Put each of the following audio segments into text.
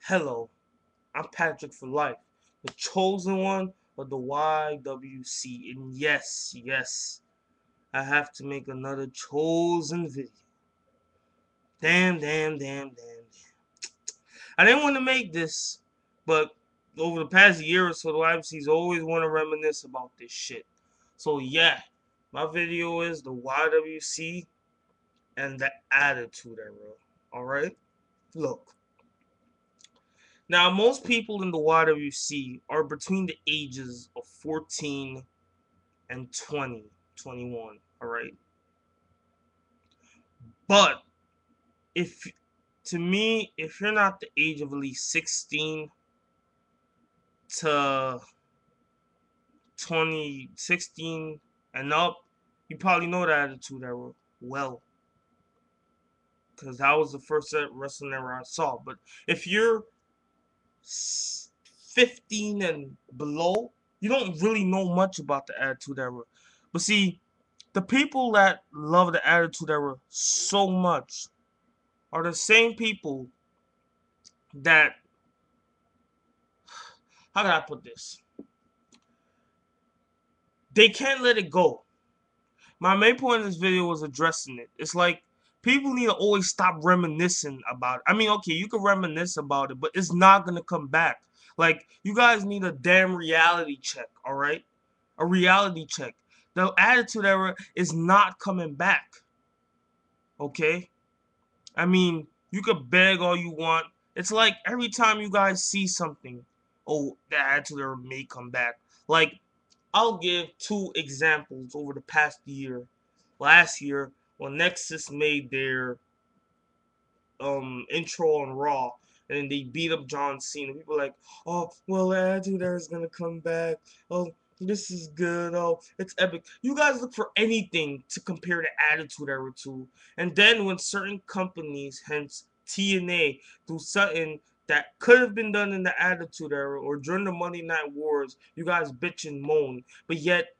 Hello, I'm Patrick for Life, the chosen one of the YWC. And yes, I have to make another chosen video. Damn. I didn't want to make this, but over the past year or so, the YWC's always want to reminisce about this shit. So yeah, my video is the YWC and the Attitude Era. Alright? Look. Now, most people in the YWC are between the ages of 14 and 20, 21, all right? But if to me, if you're not the age of at least 16 to 16 and up, you probably know the Attitude Era well, because that was the first wrestling era I saw. But if you're 15 and below, you don't really know much about the Attitude Era. But see, the people that love the Attitude Era so much are the same people that, how can I put this? They can't let it go. My main point in this video was addressing it. It's like people need to always stop reminiscing about it. I mean, okay, you can reminisce about it, but it's not gonna come back. Like, you guys need a damn reality check, alright? A reality check. The Attitude Era is not coming back. Okay? I mean, you could beg all you want. It's like every time you guys see something, oh, the Attitude Era may come back. Like, I'll give two examples over the past year. Last year, when Nexus made their intro on Raw, and they beat up John Cena. People were like, oh, well, the Attitude Era is gonna come back. Oh, this is good. Oh, it's epic. You guys look for anything to compare the Attitude Era to, and then when certain companies, hence TNA, do something that could have been done in the Attitude Era or during the Monday Night Wars, you guys bitch and moan, but yet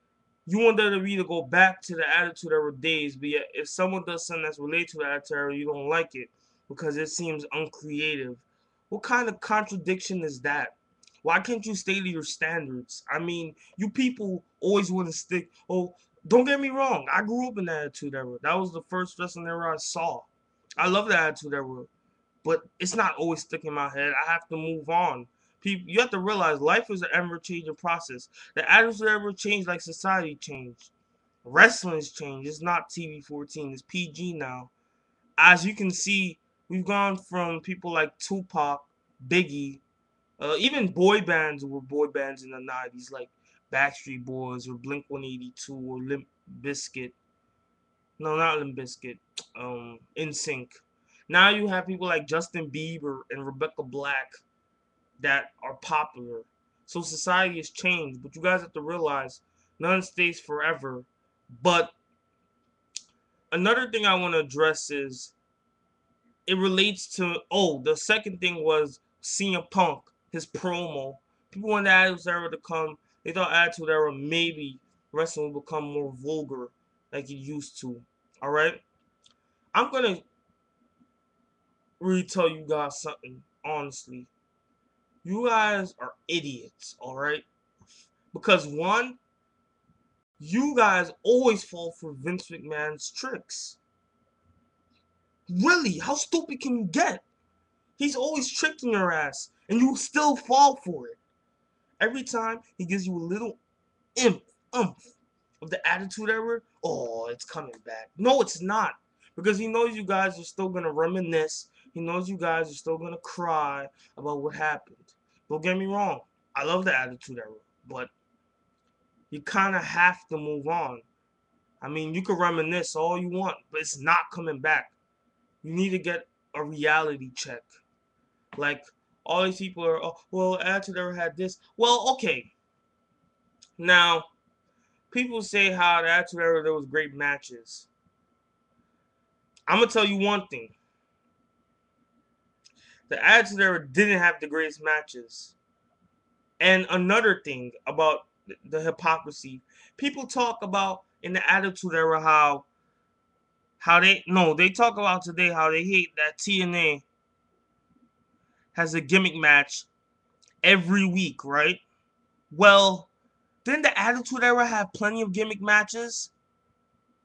you want WWE to go back to the Attitude Era days, but yet if someone does something that's related to the Attitude Era, you don't like it because it seems uncreative. What kind of contradiction is that? Why can't you stay to your standards? I mean, you people always want to stick. Oh, don't get me wrong. I grew up in the Attitude Era. That was the first wrestling era I saw. I love the Attitude Era, but it's not always sticking in my head. I have to move on. People, you have to realize life is an ever-changing process. The Attitude Era changed like society changed. Wrestling's changed. It's not TV 14. It's PG now. As you can see, we've gone from people like Tupac, Biggie, even boy bands were boy bands in the 90s, like Backstreet Boys or Blink 182 or Limp Bizkit. No, not Limp Bizkit. NSYNC. Now you have people like Justin Bieber and Rebecca Black that are popular. So society has changed, but you guys have to realize none stays forever. But another thing I want to address is it relates to, oh, the second thing was CM Punk, his promo. People wanted Attitude Era to come. They thought Attitude Era maybe wrestling would become more vulgar like it used to. Alright? I'm gonna really tell you guys something, honestly. You guys are idiots, alright? Because one, you guys always fall for Vince McMahon's tricks. Really, how stupid can you get? He's always tricking your ass, and you still fall for it. Every time he gives you a little umph of the Attitude Era, oh, it's coming back. No, it's not. Because he knows you guys are still going to reminisce. He knows you guys are still going to cry about what happened. Don't get me wrong. I love the Attitude Era, but you kind of have to move on. I mean, you can reminisce all you want, but it's not coming back. You need to get a reality check. Like, all these people are, oh, well, Attitude Era had this. Well, okay. Now, people say how the Attitude Era, there was great matches. I'm going to tell you one thing. The Attitude Era didn't have the greatest matches. And another thing about the hypocrisy. People talk about in the Attitude Era how they, no, they talk about today how they hate that TNA has a gimmick match every week, right? Well, didn't the Attitude Era have plenty of gimmick matches?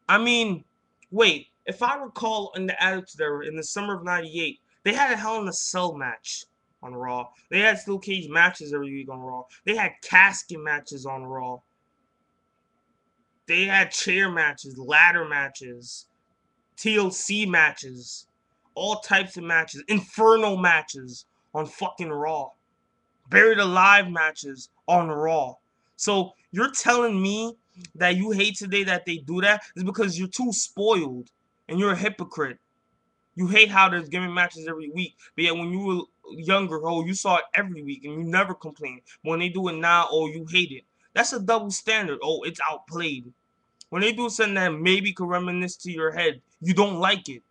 I mean, wait, if I recall in the Attitude Era in the summer of '98, they had a Hell in a Cell match on Raw. They had steel cage matches every week on Raw. They had casket matches on Raw. They had chair matches, ladder matches, TLC matches, all types of matches, Inferno matches on fucking Raw, Buried Alive matches on Raw. So you're telling me that you hate today that they do that is because you're too spoiled and you're a hypocrite. You hate how there's gimmick matches every week, but yet when you were younger, oh, you saw it every week and you never complained. But when they do it now, oh, you hate it. That's a double standard. Oh, it's outplayed. When they do something that maybe could reminisce to your head, you don't like it.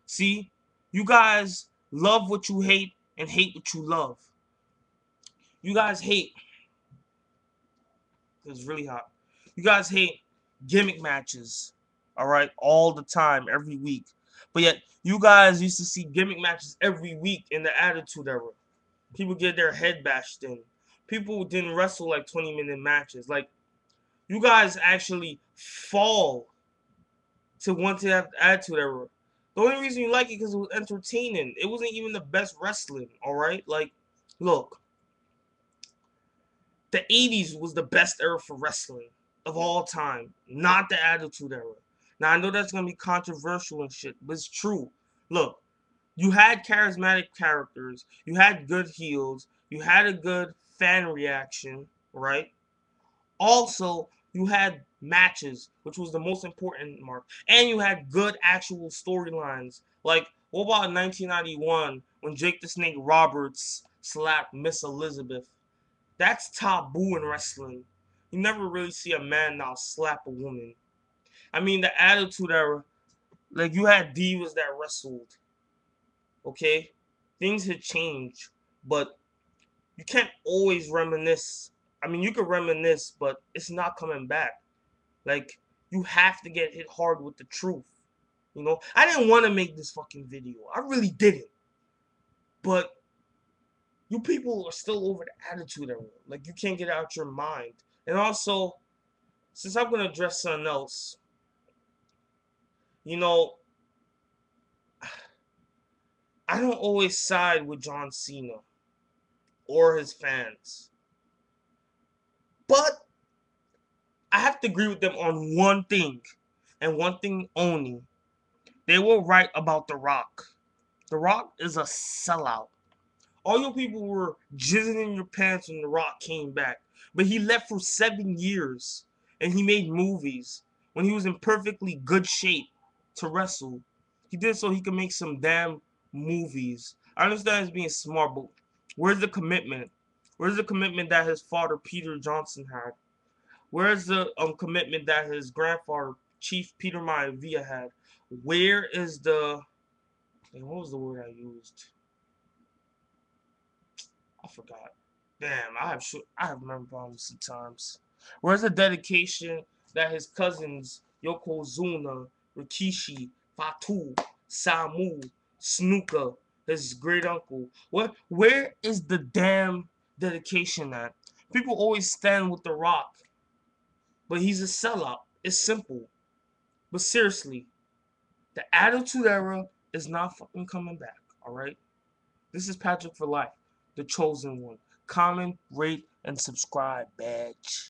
See? You guys love what you hate and hate what you love. You guys hate. It's really hot. You guys hate gimmick matches. Alright? All the time, every week. But yet, you guys used to see gimmick matches every week in the Attitude Era. People get their head bashed in. People didn't wrestle like 20-minute matches. Like, you guys actually fall to want to have Attitude Era. The only reason you like it because it was entertaining. It wasn't even the best wrestling, alright? Like, look, the 80s was the best era for wrestling of all time, not the Attitude Era. Now, I know that's going to be controversial and shit, but it's true. Look, you had charismatic characters, you had good heels, you had a good fan reaction, right? Also, you had matches, which was the most important mark, and you had good actual storylines. Like, what about 1991 when Jake the Snake Roberts slapped Miss Elizabeth? That's taboo in wrestling. You never really see a man now slap a woman. I mean, the Attitude Era, like, you had divas that wrestled, okay? Things had changed, but you can't always reminisce. I mean, you can reminisce, but it's not coming back. Like, you have to get hit hard with the truth. You know, I didn't want to make this fucking video. I really didn't. But you people are still over the Attitude Era. Like, you can't get it out your mind. And also, since I'm gonna address something else, you know, I don't always side with John Cena or his fans. But I have to agree with them on one thing, and one thing only. They were right about The Rock. The Rock is a sellout. All you people were jizzing in your pants when The Rock came back. But he left for 7 years. And he made movies when he was in perfectly good shape to wrestle. He did so he could make some damn movies. I understand he's being smart, but where's the commitment? Where's the commitment that his father Peter Johnson had? Where's the commitment that his grandfather Chief Peter Maivia had? Where is the... what was the word I used? I forgot. Damn, I have memory problems sometimes. Where's the dedication that his cousins Yokozuna, Rikishi, Fatu, Samu, Snuka, his great uncle? Where is the damn dedication at? People always stand with The Rock, but he's a sellout. It's simple. But seriously, the Attitude Era is not fucking coming back, alright? This is Patrick for Life, the chosen one. Comment, rate, and subscribe, badge.